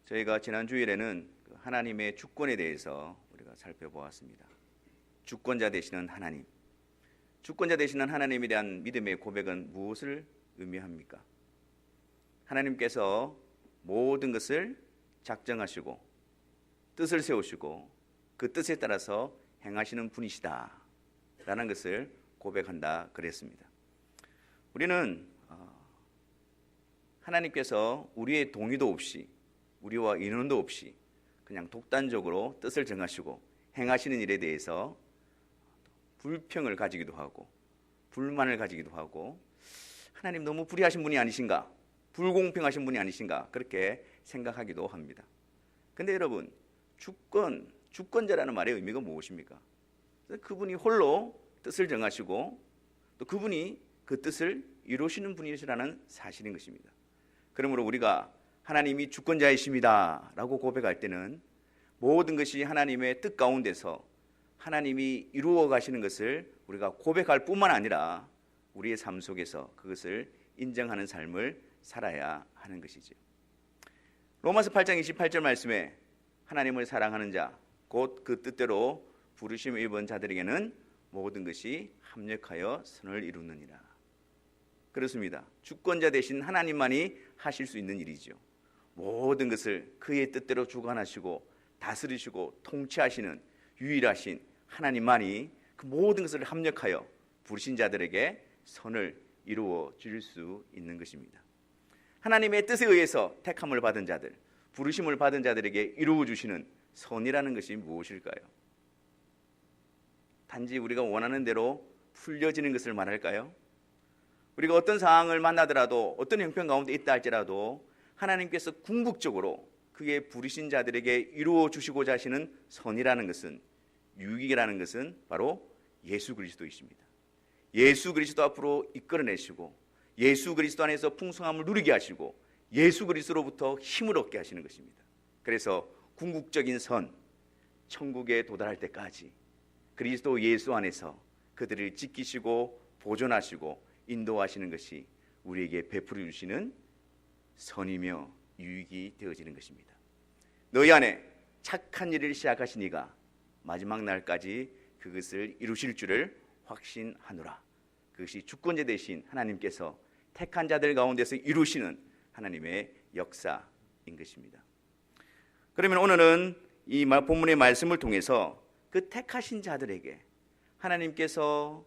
저희가 지난 주일에는 하나님의 주권에 대해서 우리가 살펴보았습니다. 주권자 되시는 하나님, 주권자 되시는 하나님에 대한 믿음의 고백은 무엇을 의미합니까? 하나님께서 모든 것을 작정하시고 뜻을 세우시고 그 뜻에 따라서 행하시는 분이시다 라는 것을 고백한다 그랬습니다. 우리는 하나님께서 우리의 동의도 없이, 우리와 인원도 없이 그냥 독단적으로 뜻을 정하시고 행하시는 일에 대해서 불평을 가지기도 하고 불만을 가지기도 하고, 하나님 너무 불의하신 분이 아니신가, 불공평하신 분이 아니신가, 그렇게 생각하기도 합니다. 근데 여러분, 주권자라는 말의 의미가 무엇입니까? 그분이 홀로 뜻을 정하시고 또 그분이 그 뜻을 이루시는 분이시라는 사실인 것입니다. 그러므로 우리가 하나님이 주권자이십니다 라고 고백할 때는 모든 것이 하나님의 뜻 가운데서 하나님이 이루어 가시는 것을 우리가 고백할 뿐만 아니라 우리의 삶 속에서 그것을 인정하는 삶을 살아야 하는 것이죠. 로마서 8장 28절 말씀에 하나님을 사랑하는 자, 곧 그 뜻대로 부르심을 입은 자들에게는 모든 것이 합력하여 선을 이루느니라. 그렇습니다. 주권자 되신 하나님만이 하실 수 있는 일이죠. 모든 것을 그의 뜻대로 주관하시고 다스리시고 통치하시는 유일하신 하나님만이 그 모든 것을 합력하여 부르신 자들에게 선을 이루어 줄 수 있는 것입니다. 하나님의 뜻에 의해서 택함을 받은 자들, 부르심을 받은 자들에게 이루어 주시는 선이라는 것이 무엇일까요? 단지 우리가 원하는 대로 풀려지는 것을 말할까요? 우리가 어떤 상황을 만나더라도, 어떤 형편 가운데 있다 할지라도 하나님께서 궁극적으로 그의 부르신 자들에게 이루어 주시고자 하시는 선이라는 것은, 유익이라는 것은 바로 예수 그리스도이십니다. 예수 그리스도 앞으로 이끌어내시고 예수 그리스도 안에서 풍성함을 누리게 하시고 예수 그리스도로부터 힘을 얻게 하시는 것입니다. 그래서 궁극적인 선, 천국에 도달할 때까지 그리스도 예수 안에서 그들을 지키시고 보존하시고 인도하시는 것이 우리에게 베풀어 주시는 선이며 유익이 되어지는 것입니다. 너희 안에 착한 일을 시작하신 이가 마지막 날까지 그것을 이루실 줄을 확신하노라. 그것이 주권자 되신 하나님께서 택한 자들 가운데서 이루시는 하나님의 역사인 것입니다. 그러면 오늘은 이 본문의 말씀을 통해서 그 택하신 자들에게 하나님께서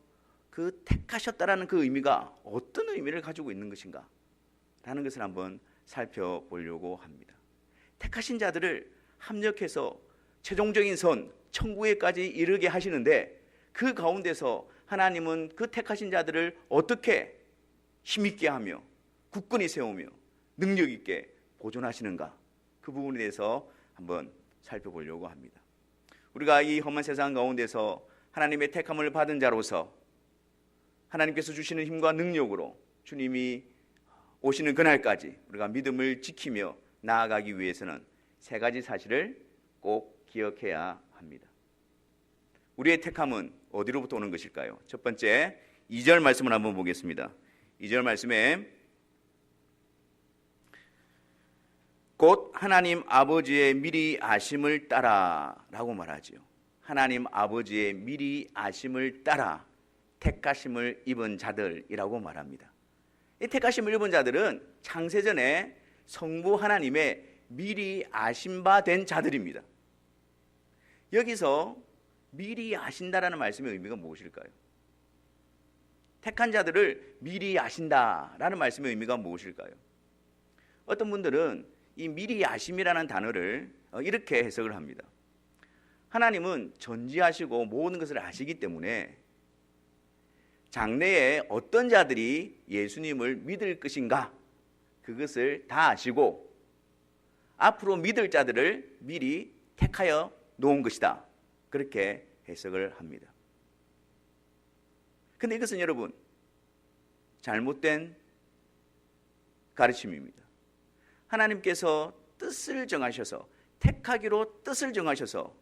그 택하셨다라는 그 의미가 어떤 의미를 가지고 있는 것인가 라는 것을 한번 살펴보려고 합니다. 택하신 자들을 합력해서 최종적인 선, 천국에까지 이르게 하시는데 그 가운데서 하나님은 그 택하신 자들을 어떻게 힘있게 하며 굳건히 세우며 능력 있게 보존하시는가, 그 부분에 대해서 한번 살펴보려고 합니다. 우리가 이 험한 세상 가운데서 하나님의 택함을 받은 자로서 하나님께서 주시는 힘과 능력으로 주님이 오시는 그날까지 우리가 믿음을 지키며 나아가기 위해서는 세 가지 사실을 꼭 기억해야 합니다. 우리의 택함은 어디로부터 오는 것일까요? 첫 번째, 2절 말씀을 한번 보겠습니다. 2절 말씀에 곧 하나님 아버지의 미리 아심을 따라 라고 말하지요. 하나님 아버지의 미리 아심을 따라 택하심을 입은 자들이라고 말합니다. 이 택하심을 입은 자들은 창세전에 성부 하나님의 미리 아심 바 된 자들입니다. 여기서 미리 아신다라는 말씀의 의미가 무엇일까요? 택한 자들을 미리 아신다라는 말씀의 의미가 무엇일까요? 어떤 분들은 이 미리 아심이라는 단어를 이렇게 해석을 합니다. 하나님은 전지하시고 모든 것을 아시기 때문에 장래에 어떤 자들이 예수님을 믿을 것인가, 그것을 다 아시고 앞으로 믿을 자들을 미리 택하여 놓은 것이다, 그렇게 해석을 합니다. 근데 이것은 여러분 잘못된 가르침입니다. 하나님께서 뜻을 정하셔서, 택하기로 뜻을 정하셔서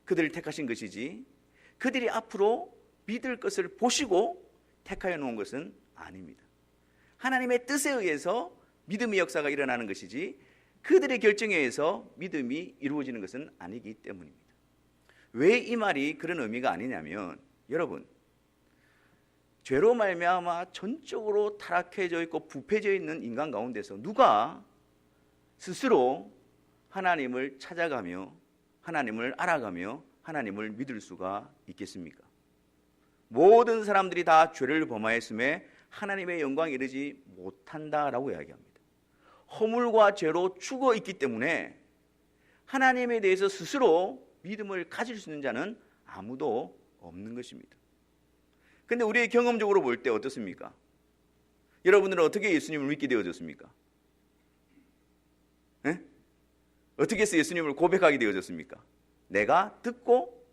그들을 택하신 것이지 그들이 앞으로 믿을 것을 보시고 택하여 놓은 것은 아닙니다. 하나님의 뜻에 의해서 믿음의 역사가 일어나는 것이지 그들의 결정에 의해서 믿음이 이루어지는 것은 아니기 때문입니다. 왜 이 말이 그런 의미가 아니냐면, 여러분, 죄로 말미암아 전적으로 타락해져 있고 부패져 있는 인간 가운데서 누가 스스로 하나님을 찾아가며 하나님을 알아가며 하나님을 믿을 수가 있겠습니까? 모든 사람들이 다 죄를 범하였음에 하나님의 영광에 이르지 못한다라고 이야기합니다. 허물과 죄로 죽어 있기 때문에 하나님에 대해서 스스로 믿음을 가질 수 있는 자는 아무도 없는 것입니다. 근데 우리의 경험적으로 볼 때 어떻습니까? 여러분들은 어떻게 예수님을 믿게 되어졌습니까? 네? 어떻게 해서 예수님을 고백하게 되어졌습니까? 내가 듣고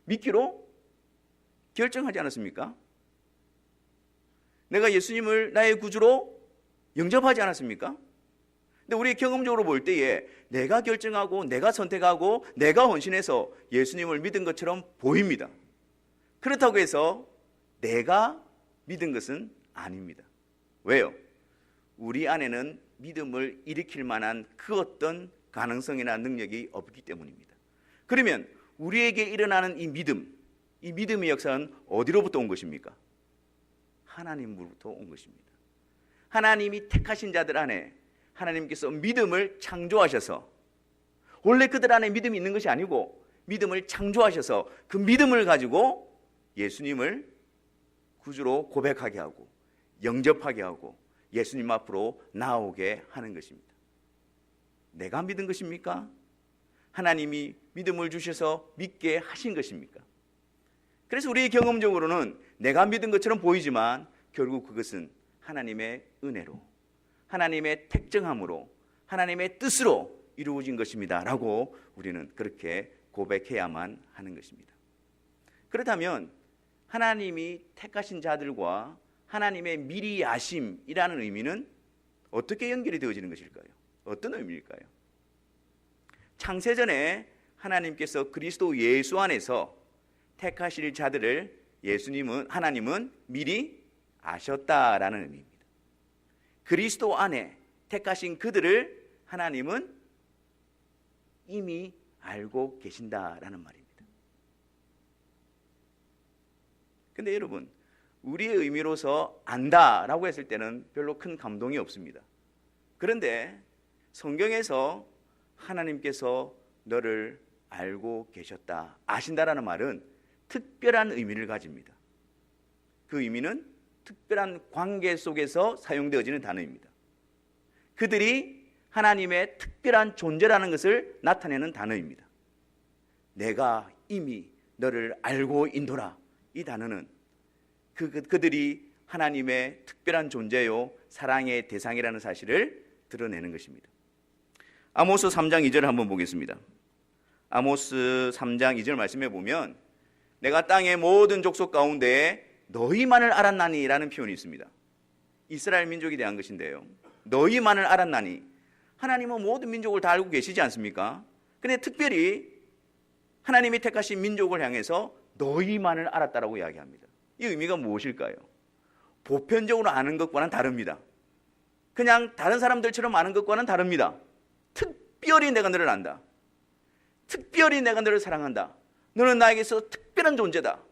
믿기로 결정하지 않았습니까? 내가 예수님을 나의 구주로 영접하지 않았습니까? 근데 우리 경험적으로 볼 때에 내가 결정하고 내가 선택하고 내가 헌신해서 예수님을 믿은 것처럼 보입니다. 그렇다고 해서 내가 믿은 것은 아닙니다. 왜요? 우리 안에는 믿음을 일으킬 만한 그 어떤 가능성이나 능력이 없기 때문입니다. 그러면 우리에게 일어나는 이 믿음의 역사는 어디로부터 온 것입니까? 하나님으로부터 온 것입니다. 하나님이 택하신 자들 안에 하나님께서 믿음을 창조하셔서, 원래 그들 안에 믿음이 있는 것이 아니고 믿음을 창조하셔서 그 믿음을 가지고 예수님을 구주로 고백하게 하고 영접하게 하고 예수님 앞으로 나오게 하는 것입니다. 내가 믿은 것입니까? 하나님이 믿음을 주셔서 믿게 하신 것입니까? 그래서 우리의 경험적으로는 내가 믿은 것처럼 보이지만 결국 그것은 하나님의 은혜로, 하나님의 택정함으로, 하나님의 뜻으로 이루어진 것입니다 라고 우리는 그렇게 고백해야만 하는 것입니다. 그렇다면 하나님이 택하신 자들과 하나님의 미리 아심이라는 의미는 어떻게 연결이 되어지는 것일까요? 어떤 의미일까요? 창세전에 하나님께서 그리스도 예수 안에서 택하실 자들을 하나님은 미리 아셨다라는 의미입니다. 그리스도 안에 택하신 그들을 하나님은 이미 알고 계신다라는 말입니다. 근데 여러분, 우리의 의미로서 안다라고 했을 때는 별로 큰 감동이 없습니다. 그런데 성경에서 하나님께서 너를 알고 계셨다, 아신다라는 말은 특별한 의미를 가집니다. 그 의미는 특별한 관계 속에서 사용되어지는 단어입니다. 그들이 하나님의 특별한 존재라는 것을 나타내는 단어입니다. 내가 이미 너를 알고 인도라, 이 단어는 그들이 하나님의 특별한 존재요 사랑의 대상이라는 사실을 드러내는 것입니다. 아모스 3장 2절을 한번 보겠습니다. 아모스 3장 2절 말씀해 보면 내가 땅의 모든 족속 가운데 너희만을 알았나니 라는 표현이 있습니다. 이스라엘 민족에 대한 것인데요, 너희만을 알았나니, 하나님은 모든 민족을 다 알고 계시지 않습니까? 근데 특별히 하나님이 택하신 민족을 향해서 너희만을 알았다라고 이야기합니다. 이 의미가 무엇일까요? 보편적으로 아는 것과는 다릅니다. 그냥 다른 사람들처럼 아는 것과는 다릅니다. 특별히 내가 너를 안다. 특별히 내가 너를 사랑한다. 너는 나에게서 특별한 존재다.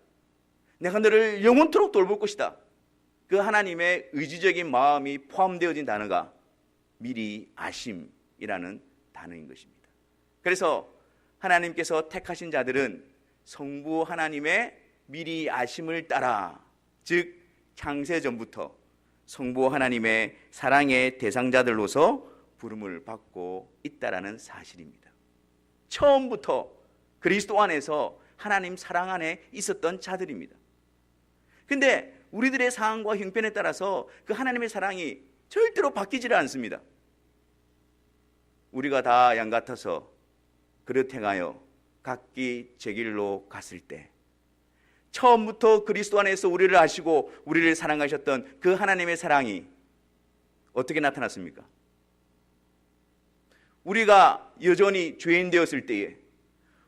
내가 너를 영원토록 돌볼 것이다. 그 하나님의 의지적인 마음이 포함되어진 단어가 미리 아심이라는 단어인 것입니다. 그래서 하나님께서 택하신 자들은 성부 하나님의 미리 아심을 따라, 즉 창세전부터 성부 하나님의 사랑의 대상자들로서 부름을 받고 있다라는 사실입니다. 처음부터 그리스도 안에서 하나님 사랑 안에 있었던 자들입니다. 근데 우리들의 상황과 형편에 따라서 그 하나님의 사랑이 절대로 바뀌지를 않습니다. 우리가 다 양 같아서 그릇 행하여 각기 제 길로 갔을 때, 처음부터 그리스도 안에서 우리를 아시고 우리를 사랑하셨던 그 하나님의 사랑이 어떻게 나타났습니까? 우리가 여전히 죄인 되었을 때에,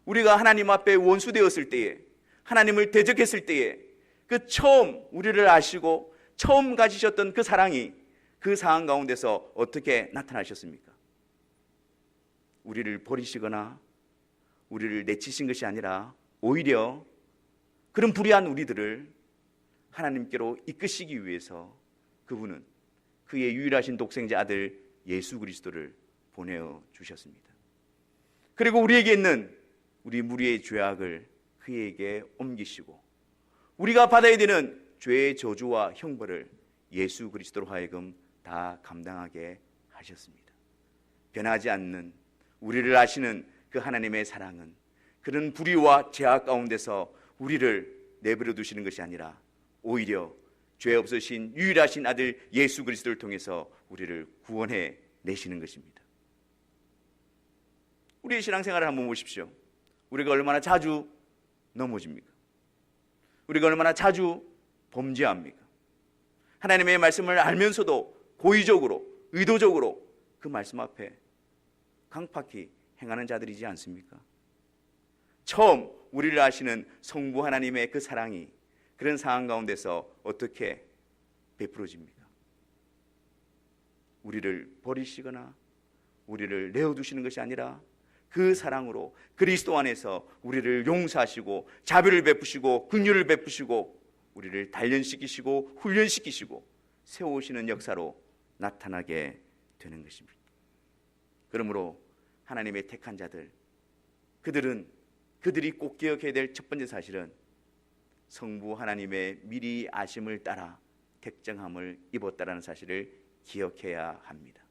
우리가 하나님 앞에 원수 되었을 때에, 하나님을 대적했을 때에 그 처음 우리를 아시고 처음 가지셨던 그 사랑이 그 상황 가운데서 어떻게 나타나셨습니까? 우리를 버리시거나 우리를 내치신 것이 아니라 오히려 그런 불의한 우리들을 하나님께로 이끄시기 위해서 그분은 그의 유일하신 독생자 아들 예수 그리스도를 보내어 주셨습니다. 그리고 우리에게 있는 우리 무리의 죄악을 그에게 옮기시고 우리가 받아야 되는 죄의 저주와 형벌을 예수 그리스도로 하여금 다 감당하게 하셨습니다. 변하지 않는 우리를 아시는 그 하나님의 사랑은 그런 불의와 죄악 가운데서 우리를 내버려 두시는 것이 아니라 오히려 죄 없으신 유일하신 아들 예수 그리스도를 통해서 우리를 구원해 내시는 것입니다. 우리의 신앙생활을 한번 보십시오. 우리가 얼마나 자주 넘어집니까? 우리가 얼마나 자주 범죄합니까? 하나님의 말씀을 알면서도 고의적으로 의도적으로 그 말씀 앞에 강팍히 행하는 자들이지 않습니까? 처음 우리를 아시는 성부 하나님의 그 사랑이 그런 상황 가운데서 어떻게 베풀어집니까? 우리를 버리시거나 우리를 내어두시는 것이 아니라 그 사랑으로 그리스도 안에서 우리를 용서하시고 자비를 베푸시고 긍휼을 베푸시고 우리를 단련시키시고 훈련시키시고 세우시는 역사로 나타나게 되는 것입니다. 그러므로 하나님의 택한 자들, 그들이 꼭 기억해야 될 첫 번째 사실은 성부 하나님의 미리 아심을 따라 택정함을 입었다라는 사실을 기억해야 합니다.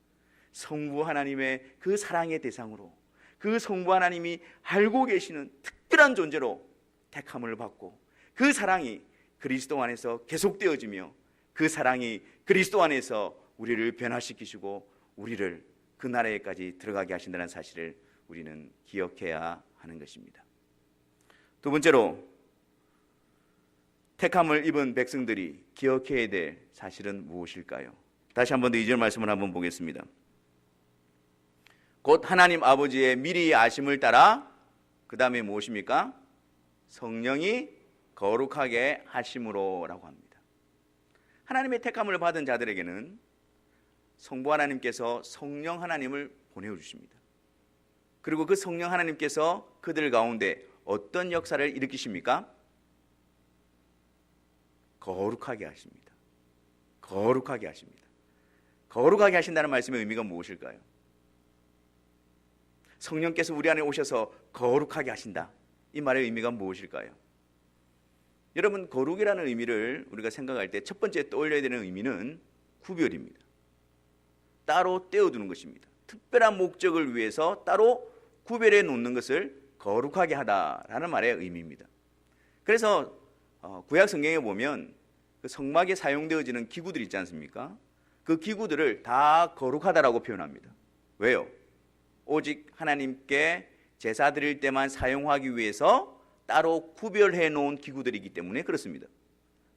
성부 하나님의 그 사랑의 대상으로 그 성부 하나님이 알고 계시는 특별한 존재로 택함을 받고 그 사랑이 그리스도 안에서 계속되어지며 그 사랑이 그리스도 안에서 우리를 변화시키시고 우리를 그 나라에까지 들어가게 하신다는 사실을 우리는 기억해야 하는 것입니다. 두 번째로 택함을 입은 백성들이 기억해야 될 사실은 무엇일까요? 다시 한번 더 2절 말씀을 한번 보겠습니다. 곧 하나님 아버지의 미리 아심을 따라 그 다음에 무엇입니까? 성령이 거룩하게 하심으로라고 합니다. 하나님의 택함을 받은 자들에게는 성부 하나님께서 성령 하나님을 보내주십니다. 그리고 그 성령 하나님께서 그들 가운데 어떤 역사를 일으키십니까? 거룩하게 하십니다. 거룩하게 하십니다. 거룩하게 하신다는 말씀의 의미가 무엇일까요? 성령께서 우리 안에 오셔서 거룩하게 하신다. 이 말의 의미가 무엇일까요? 여러분, 거룩이라는 의미를 우리가 생각할 때 첫 번째 떠올려야 되는 의미는 구별입니다. 따로 떼어두는 것입니다. 특별한 목적을 위해서 따로 구별해 놓는 것을 거룩하게 하다라는 말의 의미입니다. 그래서 구약 성경에 보면 그 성막에 사용되어지는 기구들 있지 않습니까? 그 기구들을 다 거룩하다라고 표현합니다. 왜요? 오직 하나님께 제사 드릴 때만 사용하기 위해서 따로 구별해 놓은 기구들이기 때문에 그렇습니다.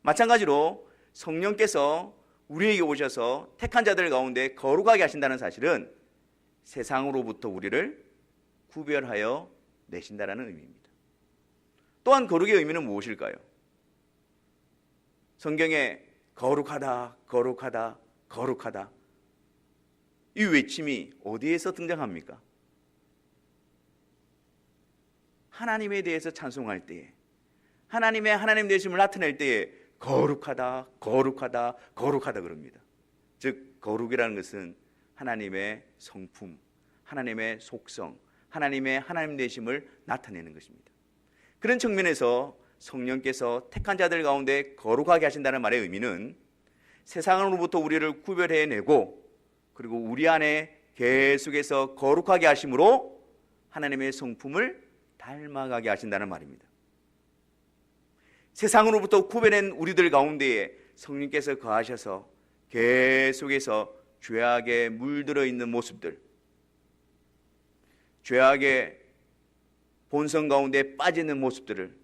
마찬가지로 성령께서 우리에게 오셔서 택한 자들 가운데 거룩하게 하신다는 사실은 세상으로부터 우리를 구별하여 내신다라는 의미입니다. 또한 거룩의 의미는 무엇일까요? 성경에 거룩하다, 거룩하다, 거룩하다 이 외침이 어디에서 등장합니까? 하나님에 대해서 찬송할 때에, 하나님의 하나님 되심을 나타낼 때에 거룩하다, 거룩하다, 거룩하다 그럽니다. 즉 거룩이라는 것은 하나님의 성품, 하나님의 속성, 하나님의 하나님 되심을 나타내는 것입니다. 그런 측면에서 성령께서 택한 자들 가운데 거룩하게 하신다는 말의 의미는 세상으로부터 우리를 구별해내고 그리고 우리 안에 계속해서 거룩하게 하심으로 하나님의 성품을 닮아가게 하신다는 말입니다. 세상으로부터 구별된 우리들 가운데에 성령께서 거하셔서 계속해서 죄악에 물들어 있는 모습들, 죄악의 본성 가운데 빠지는 모습들을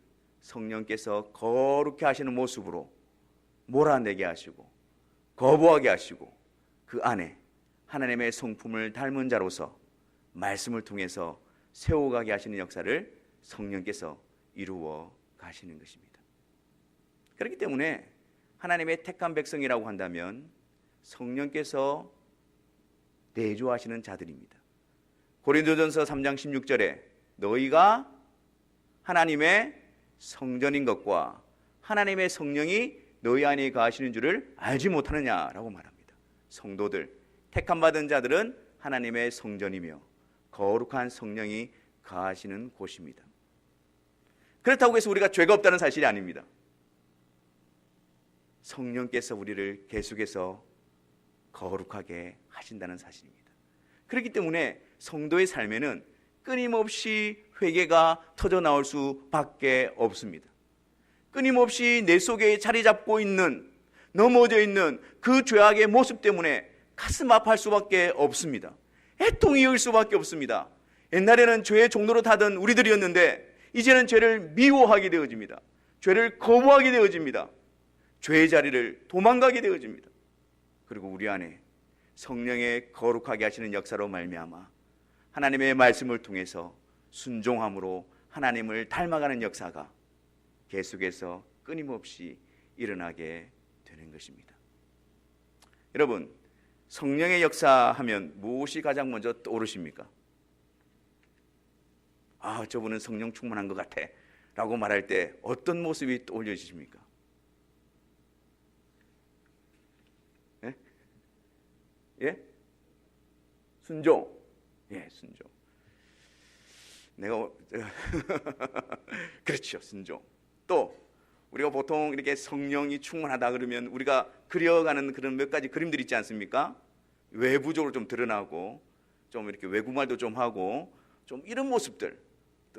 성령께서 거룩히 하시는 모습으로 몰아내게 하시고 거부하게 하시고 그 안에 하나님의 성품을 닮은 자로서 말씀을 통해서 세워가게 하시는 역사를 성령께서 이루어 가시는 것입니다. 그렇기 때문에 하나님의 택한 백성이라고 한다면 성령께서 내조하시는 자들입니다. 고린도전서 3장 16절에 너희가 하나님의 성전인 것과 하나님의 성령이 너희 안에 거하시는 줄을 알지 못하느냐라고 말합니다. 성도들, 택함받은 자들은 하나님의 성전이며 거룩한 성령이 거하시는 곳입니다. 그렇다고 해서 우리가 죄가 없다는 사실이 아닙니다. 성령께서 우리를 계속해서 거룩하게 하신다는 사실입니다. 그렇기 때문에 성도의 삶에는 끊임없이 회개가 터져 나올 수밖에 없습니다. 끊임없이 내 속에 자리 잡고 있는, 넘어져 있는 그 죄악의 모습 때문에 가슴 아파할 수밖에 없습니다. 애통이 여길 수밖에 없습니다. 옛날에는 죄의 종로로 타던 우리들이었는데 이제는 죄를 미워하게 되어집니다. 죄를 거부하게 되어집니다. 죄의 자리를 도망가게 되어집니다. 그리고 우리 안에 성령의 거룩하게 하시는 역사로 말미암아 하나님의 말씀을 통해서 순종함으로 하나님을 닮아가는 역사가 계속해서 끊임없이 일어나게 되는 것입니다. 여러분, 성령의 역사하면 무엇이 가장 먼저 떠오르십니까? 아, 저분은 성령 충만한 것 같아 라고 말할 때 어떤 모습이 떠올려지십니까? 예? 예? 순종. 예, 순종. 내가 그렇죠, 순종. 또 우리가 보통 이렇게 성령이 충만하다 그러면 우리가 그려가는 그런 몇 가지 그림들 있지 않습니까? 외부적으로 좀 드러나고 좀 이렇게 외국말도 좀 하고 좀 이런 모습들,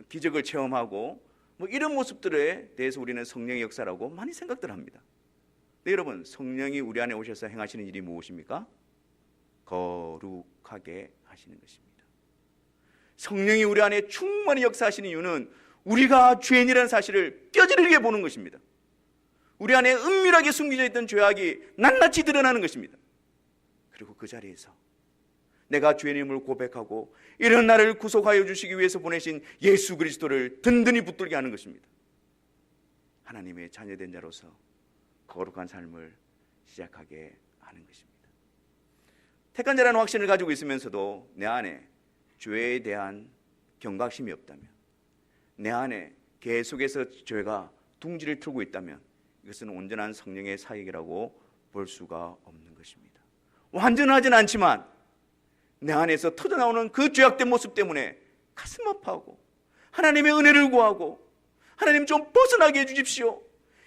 기적을 체험하고 뭐 이런 모습들에 대해서 우리는 성령의 역사라고 많이 생각들 합니다. 네, 여러분, 성령이 우리 안에 오셔서 행하시는 일이 무엇입니까? 거룩하게 하시는 것입니다. 성령이 우리 안에 충만히 역사하시는 이유는 우리가 죄인이라는 사실을 뼈저리게 보는 것입니다. 우리 안에 은밀하게 숨겨져 있던 죄악이 낱낱이 드러나는 것입니다. 그리고 그 자리에서 내가 죄인임을 고백하고 이런 나를 구속하여 주시기 위해서 보내신 예수 그리스도를 든든히 붙들게 하는 것입니다. 하나님의 자녀된 자로서 거룩한 삶을 시작하게 하는 것입니다. 택한 자라는 확신을 가지고 있으면서도 내 안에 죄에 대한 경각심이 없다면, 내 안에 계속해서 죄가 둥지를 틀고 있다면 이것은 온전한 성령의 사역이라고 볼 수가 없는 것입니다. 완전하진 않지만 내 안에서 터져나오는 그 죄악된 모습 때문에 가슴 아파하고 하나님의 은혜를 구하고 하나님 좀 벗어나게 해주십시오.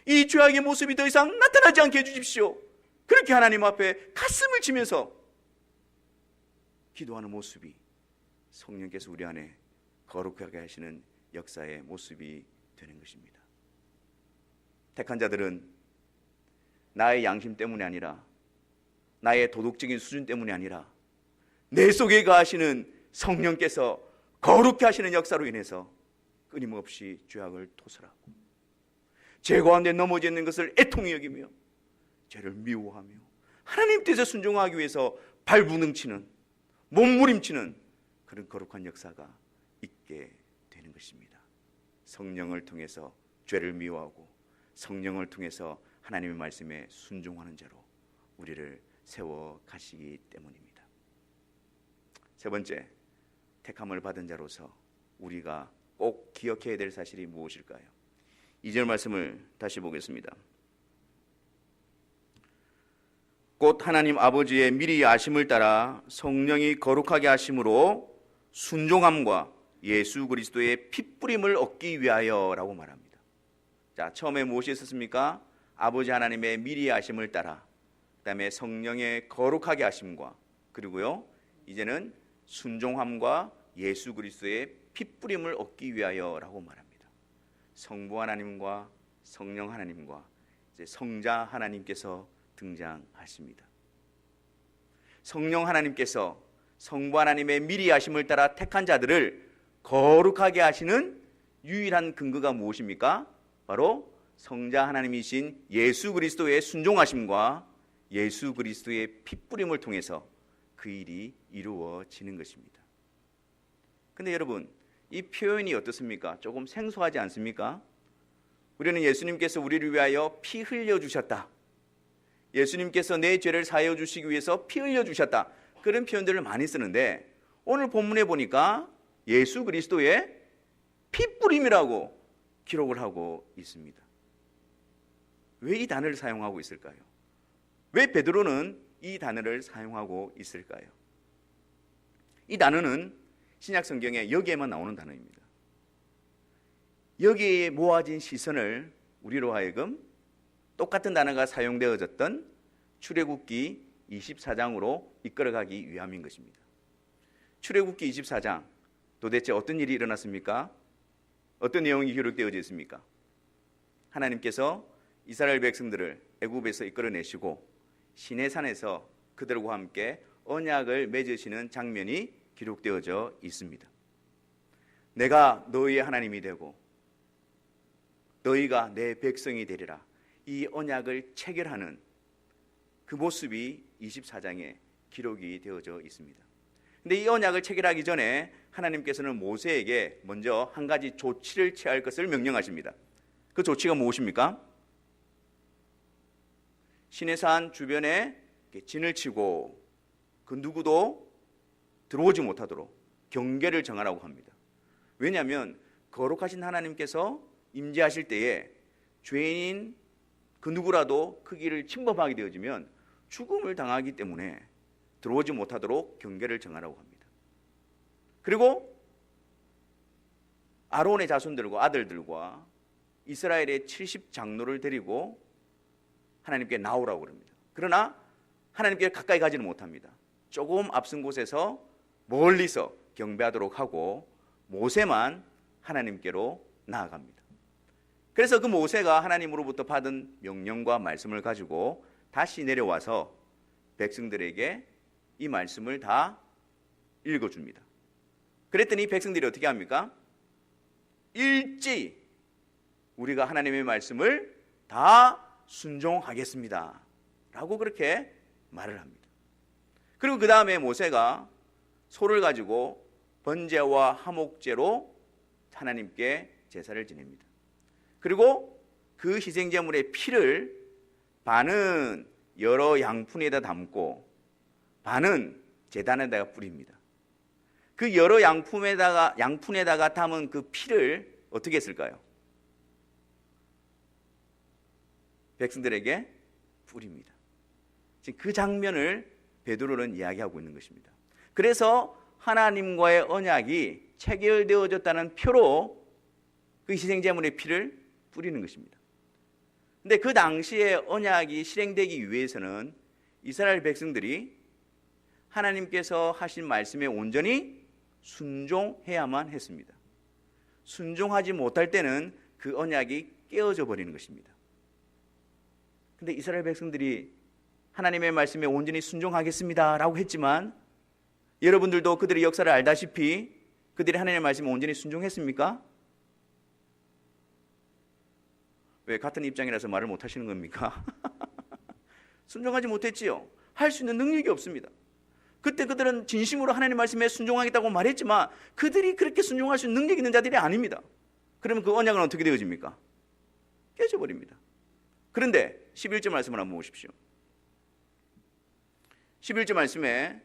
이 죄악의 모습이 더 이상 나타나지 않게 해주십시오. 그렇게 하나님 앞에 가슴을 치면서 기도하는 모습이 성령께서 우리 안에 거룩하게 하시는 역사의 모습이 되는 것입니다. 택한 자들은 나의 양심 때문이 아니라 나의 도덕적인 수준 때문이 아니라 내 속에 거하시는 성령께서 거룩해 하시는 역사로 인해서 끊임없이 죄악을 토설하고 죄 가운데 넘어져 있는 것을 애통히 여기며 죄를 미워하며 하나님 뜻에 순종하기 위해서 발부능치는 몸부림치는 그런 거룩한 역사가 있게 되는 것입니다. 성령을 통해서 죄를 미워하고 성령을 통해서 하나님의 말씀에 순종하는 자로 우리를 세워 가시기 때문입니다. 세 번째, 택함을 받은 자로서 우리가 꼭 기억해야 될 사실이 무엇일까요? 2절 말씀을 다시 보겠습니다. 곧 하나님 아버지의 미리 아심을 따라 성령이 거룩하게 하심으로 순종함과 예수 그리스도의 핏부림을 얻기 위하여라고 말합니다. 자, 처음에 무엇이 있었습니까? 아버지 하나님의 미리 아심을 따라, 그 다음에 성령의 거룩하게 하심과, 그리고요 이제는 순종함과 예수 그리스도의 핏부림을 얻기 위하여라고 말합니다. 성부 하나님과 성령 하나님과 이제 성자 하나님께서 등장하십니다. 성령 하나님께서 성부 하나님의 미리 아심을 따라 택한 자들을 거룩하게 하시는 유일한 근거가 무엇입니까? 바로 성자 하나님이신 예수 그리스도의 순종하심과 예수 그리스도의 핏부림을 통해서 그 일이 이루어지는 것입니다. 근데 여러분, 이 표현이 어떻습니까? 조금 생소하지 않습니까? 우리는 예수님께서 우리를 위하여 피 흘려 주셨다, 예수님께서 내 죄를 사하여 주시기 위해서 피 흘려 주셨다, 그런 표현들을 많이 쓰는데 오늘 본문에 보니까 예수 그리스도의 핏뿌림이라고 기록을 하고 있습니다. 왜 이 단어를 사용하고 있을까요? 왜 베드로는 이 단어를 사용하고 있을까요? 이 단어는 신약 성경에 여기에만 나오는 단어입니다. 여기에 모아진 시선을 우리로 하여금 똑같은 단어가 사용되어졌던 출애굽기 24장으로 이끌어가기 위함인 것입니다. 출애굽기 24장, 도대체 어떤 일이 일어났습니까? 어떤 내용이 기록되어져 있습니까? 하나님께서 이스라엘 백성들을 애굽에서 이끌어내시고 시내산에서 그들과 함께 언약을 맺으시는 장면이 기록되어져 있습니다. 내가 너희의 하나님이 되고 너희가 내 백성이 되리라, 이 언약을 체결하는 그 모습이 24장에 기록이 되어져 있습니다. 근데 이 언약을 체결하기 전에 하나님께서는 모세에게 먼저 한 가지 조치를 취할 것을 명령하십니다. 그 조치가 무엇입니까? 시내산 주변에 진을 치고 그 누구도 들어오지 못하도록 경계를 정하라고 합니다. 왜냐하면 거룩하신 하나님께서 임재하실 때에 죄인인 그 누구라도 그 길을 침범하게 되어지면 죽음을 당하기 때문에 들어오지 못하도록 경계를 정하라고 합니다. 그리고 아론의 자손들과 아들들과 이스라엘의 70장로를 데리고 하나님께 나오라고 합니다. 그러나 하나님께 가까이 가지는 못합니다. 조금 앞선 곳에서 멀리서 경배하도록 하고 모세만 하나님께로 나아갑니다. 그래서 그 모세가 하나님으로부터 받은 명령과 말씀을 가지고 다시 내려와서 백성들에게 이 말씀을 다 읽어줍니다. 그랬더니 백성들이 어떻게 합니까? 일찍 우리가 하나님의 말씀을 다 순종하겠습니다 라고 그렇게 말을 합니다. 그리고 그 다음에 모세가 소를 가지고 번제와 화목제로 하나님께 제사를 지냅니다. 그리고 그 희생제물의 피를 반은 여러 양푼에다 담고 반은 제단에다가 뿌립니다. 그 여러 양푼에다가 담은 그 피를 어떻게 했을까요? 백성들에게 뿌립니다. 지금 그 장면을 베드로는 이야기하고 있는 것입니다. 그래서 하나님과의 언약이 체결되어졌다는 표로 그 희생제물의 피를 뿌리는 것입니다. 근데 그 당시에 언약이 실행되기 위해서는 이스라엘 백성들이 하나님께서 하신 말씀에 온전히 순종해야만 했습니다. 순종하지 못할 때는 그 언약이 깨어져 버리는 것입니다. 근데 이스라엘 백성들이 하나님의 말씀에 온전히 순종하겠습니다 라고 했지만 여러분들도 그들의 역사를 알다시피 그들이 하나님의 말씀에 온전히 순종했습니까? 왜 같은 입장이라서 말을 못하시는 겁니까? 순종하지 못했지요. 할 수 있는 능력이 없습니다. 그때 그들은 진심으로 하나님의 말씀에 순종하겠다고 말했지만 그들이 그렇게 순종할 수 있는 능력이 있는 자들이 아닙니다. 그러면 그 언약은 어떻게 되어집니까? 깨져버립니다. 그런데 11절 말씀을 한번 보십시오. 11절 말씀에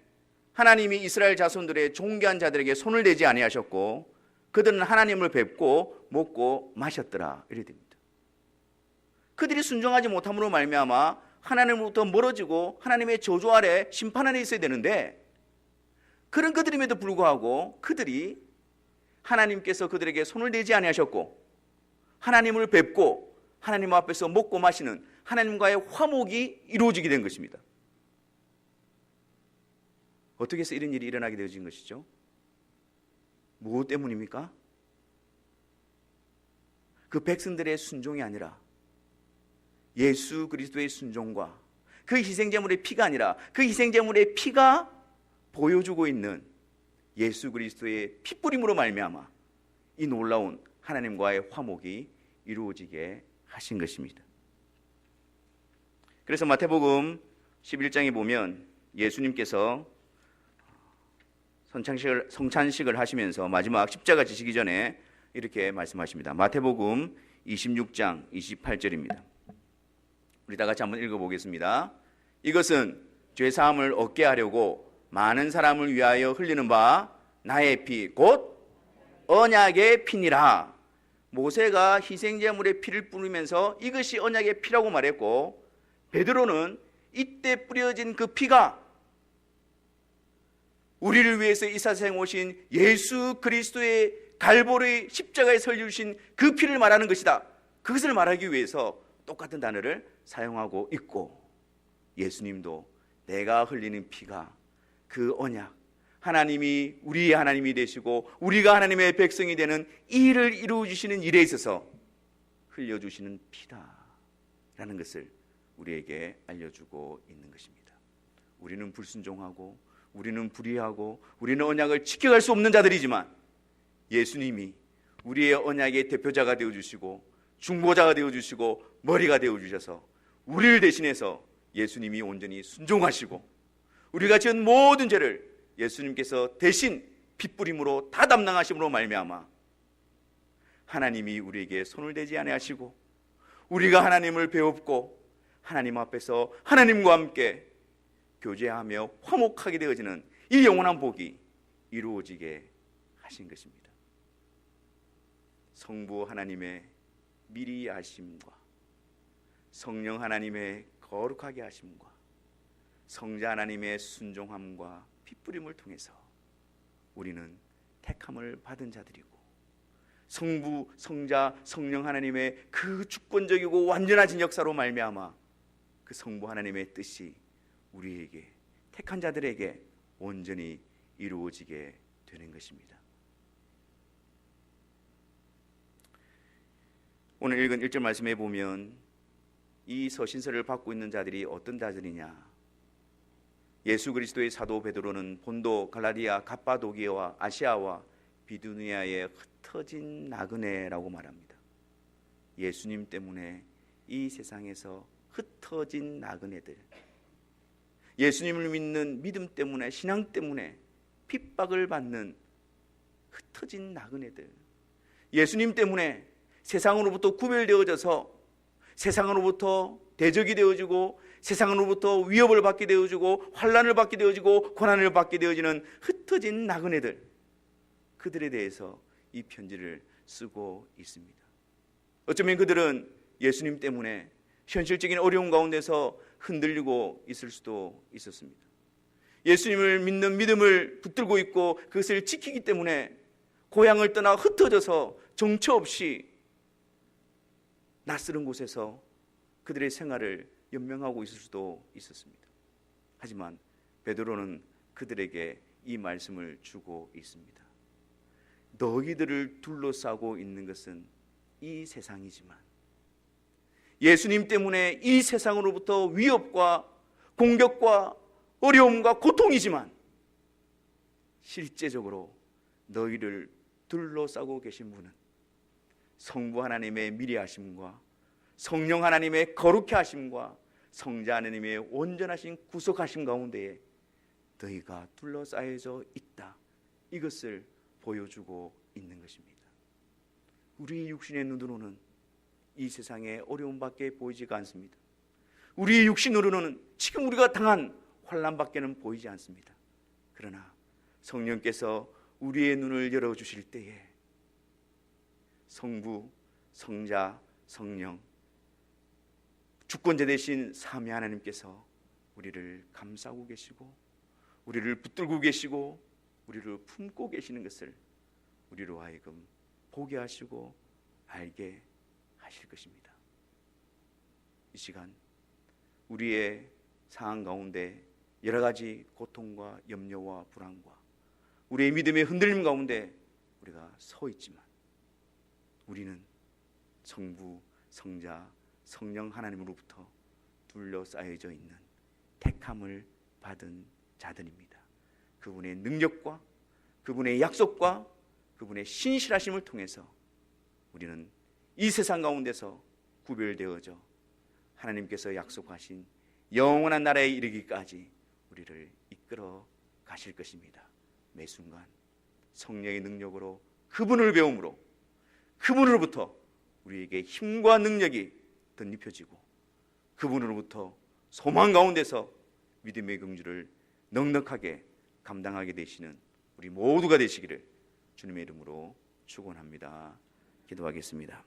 하나님이 이스라엘 자손들의 존귀한 자들에게 손을 대지 아니하셨고 그들은 하나님을 뵙고 먹고 마셨더라 이래 됩니다. 그들이 순종하지 못함으로 말미암아 하나님으로부터 멀어지고 하나님의 저주 아래 심판 안에 있어야 되는데 그런 그들임에도 불구하고 그들이 하나님께서 그들에게 손을 대지 아니하셨고 하나님을 뵙고 하나님 앞에서 먹고 마시는 하나님과의 화목이 이루어지게 된 것입니다. 어떻게 해서 이런 일이 일어나게 되어진 것이죠? 무엇 때문입니까? 그 백성들의 순종이 아니라 예수 그리스도의 순종과 그 희생제물의 피가 아니라 그 희생제물의 피가 보여주고 있는 예수 그리스도의 피뿌림으로 말미암아 이 놀라운 하나님과의 화목이 이루어지게 하신 것입니다. 그래서 마태복음 11장에 보면 예수님께서 성찬식을 하시면서 마지막 십자가 지시기 전에 이렇게 말씀하십니다. 마태복음 26장 28절입니다. 우리 다 같이 한번 읽어보겠습니다. 이것은 죄사함을 얻게 하려고 많은 사람을 위하여 흘리는 바 나의 피 곧 언약의 피니라. 모세가 희생제물의 피를 뿌리면서 이것이 언약의 피라고 말했고, 베드로는 이때 뿌려진 그 피가 우리를 위해서 이 세상에 오신 예수 그리스도의 갈보리 십자가에 설주신 그 피를 말하는 것이다, 그것을 말하기 위해서 똑같은 단어를 사용하고 있고, 예수님도 내가 흘리는 피가 그 언약, 하나님이 우리의 하나님이 되시고 우리가 하나님의 백성이 되는 이 일을 이루어주시는 일에 있어서 흘려주시는 피다라는 것을 우리에게 알려주고 있는 것입니다. 우리는 불순종하고 우리는 불의하고 우리는 언약을 지켜갈 수 없는 자들이지만, 예수님이 우리의 언약의 대표자가 되어주시고 중보자가 되어주시고 머리가 되어주셔서 우리를 대신해서 예수님이 온전히 순종하시고 우리가 지은 모든 죄를 예수님께서 대신 핏부림으로 다 담당하심으로 말미암아 하나님이 우리에게 손을 대지 아니하시고 우리가 하나님을 배웁고 하나님 앞에서 하나님과 함께 교제하며 화목하게 되어지는 이 영원한 복이 이루어지게 하신 것입니다. 성부 하나님의 미리 아심과 성령 하나님의 거룩하게 하심과 성자 하나님의 순종함과 핏부림을 통해서 우리는 택함을 받은 자들이고, 성부, 성자, 성령 하나님의 그 주권적이고 완전하신 역사로 말미암아 그 성부 하나님의 뜻이 우리에게, 택한 자들에게 온전히 이루어지게 되는 것입니다. 오늘 읽은 1절 말씀에 보면 이 서신서를 받고 있는 자들이 어떤 자들이냐, 예수 그리스도의 사도 베드로는 본도, 갈라디아, 갑바도기아와 아시아와 비두니아의 흩어진 나그네라고 말합니다. 예수님 때문에 이 세상에서 흩어진 나그네들, 예수님을 믿는 믿음 때문에, 신앙 때문에 핍박을 받는 흩어진 나그네들, 예수님 때문에 세상으로부터 구별되어져서 세상으로부터 대적이 되어지고 세상으로부터 위협을 받게 되어지고 환난을 받게 되어지고 고난을 받게 되어지는 흩어진 나그네들, 그들에 대해서 이 편지를 쓰고 있습니다. 어쩌면 그들은 예수님 때문에 현실적인 어려움 가운데서 흔들리고 있을 수도 있었습니다. 예수님을 믿는 믿음을 붙들고 있고 그것을 지키기 때문에 고향을 떠나 흩어져서 정처 없이 낯설은 곳에서 그들의 생활을 연명하고 있을 수도 있었습니다. 하지만 베드로는 그들에게 이 말씀을 주고 있습니다. 너희들을 둘러싸고 있는 것은 이 세상이지만, 예수님 때문에 이 세상으로부터 위협과 공격과 어려움과 고통이지만, 실제적으로 너희를 둘러싸고 계신 분은 성부 하나님의 미리하심과 성령 하나님의 거룩해 하심과 성자 하나님의 온전하신 구속하심 가운데에 너희가 둘러싸여져 있다, 이것을 보여주고 있는 것입니다. 우리의 육신의 눈으로는 이 세상의 어려움밖에 보이지가 않습니다. 우리의 육신으로는 지금 우리가 당한 환난밖에는 보이지 않습니다. 그러나 성령께서 우리의 눈을 열어주실 때에 성부, 성자, 성령, 주권자 되신 삼위 하나님께서 우리를 감싸고 계시고 우리를 붙들고 계시고 우리를 품고 계시는 것을 우리로 하여금 보게 하시고 알게 하실 것입니다. 이 시간 우리의 상황 가운데 여러 가지 고통과 염려와 불안과 우리의 믿음의 흔들림 가운데 우리가 서 있지만, 우리는 성부, 성자, 성령 하나님으로부터 둘러싸여져 있는 택함을 받은 자들입니다. 그분의 능력과 그분의 약속과 그분의 신실하심을 통해서 우리는 이 세상 가운데서 구별되어져 하나님께서 약속하신 영원한 나라에 이르기까지 우리를 이끌어 가실 것입니다. 매 순간 성령의 능력으로 그분을 배움으로 그분으로부터 우리에게 힘과 능력이 덧입혀지고 그분으로부터 소망 가운데서 믿음의 긍휼을 넉넉하게 감당하게 되시는 우리 모두가 되시기를 주님의 이름으로 축원합니다. 기도하겠습니다.